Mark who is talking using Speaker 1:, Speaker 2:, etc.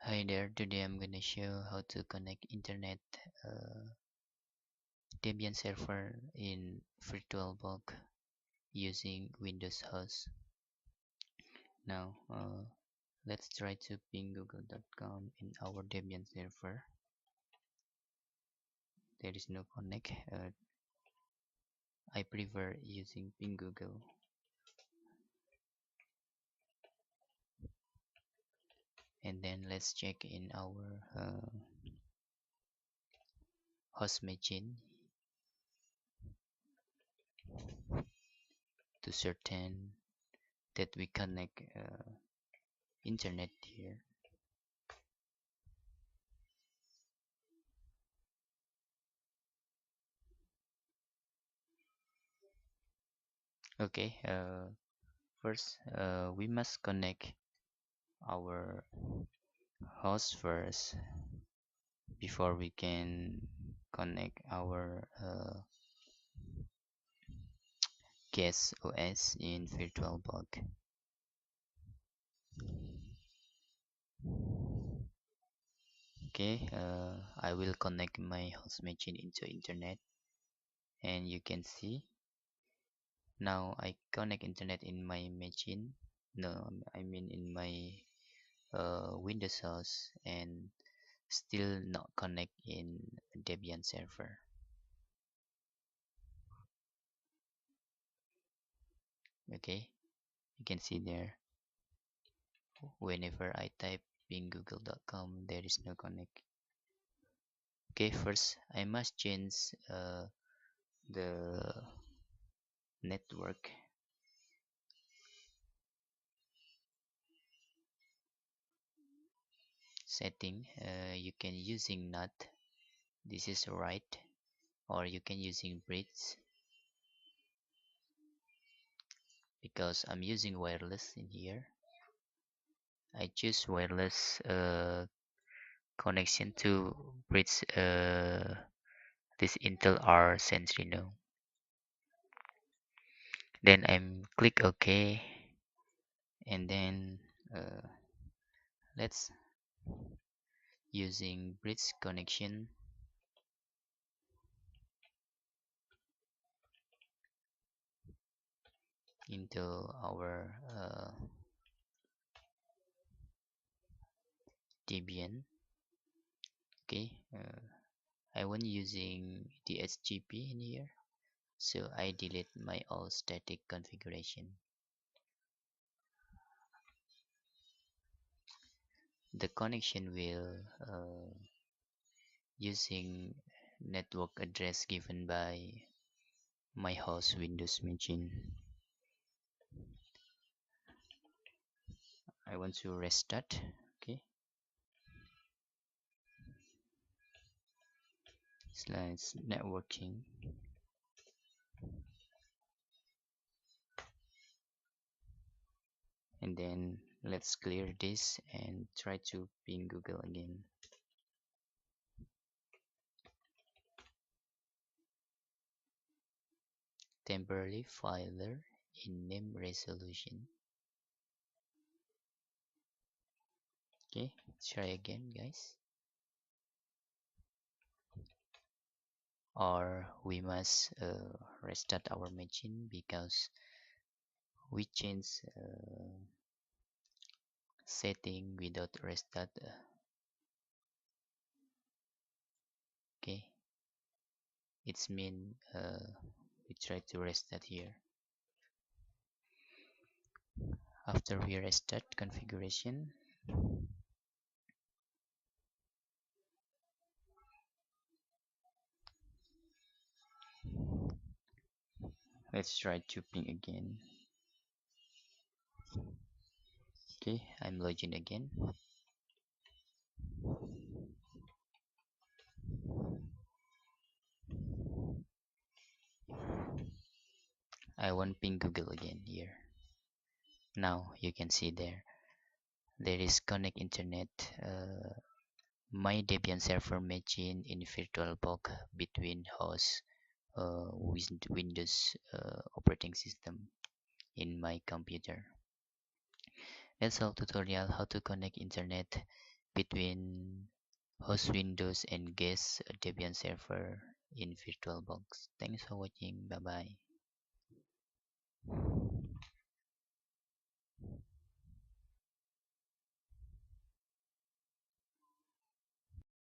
Speaker 1: Hi there, today I'm gonna show how to connect internet Debian server in VirtualBox using Windows host. Now let's try to ping google.com in our Debian server. There is no connect. I prefer using ping Google. And then let's check in our host machine to certain that we connect internet here. Okay, first we must connect our host first before we can connect our guest OS in VirtualBox. Okay, I will connect my host machine into internet, and you can see now I connect internet in my machine. No, I mean in my Windows host, and still not connect in Debian server. Okay, you can see there whenever I type in google.com there is no connect. Okay, first I must change the network setting. You can using NAT, this is right, or you can using bridge because I'm using wireless in here. I choose wireless connection to bridge this Intel R Centrino. Then I'm click OK, and then uh, let's using bridge connection into our Debian. Okay, I want using the SGP in here, so I delete my all static configuration. The connection will using network address given by my host Windows machine. I want to restart. Okay, slash networking, and then let's clear this and try to ping Google again. Temporary filer in name resolution. Okay, try again, guys. Or we must restart our machine because we change setting without restart. Okay, it's mean we try to restart here. After we restart configuration, let's try to ping again. Okay, I'm logging again. I want ping Google again here. Now you can see there is connect internet my Debian server machine in VirtualBox between host Windows operating system in my computer. That's all tutorial how to connect internet between host Windows and guest Debian server in VirtualBox. Thanks for watching. Bye bye.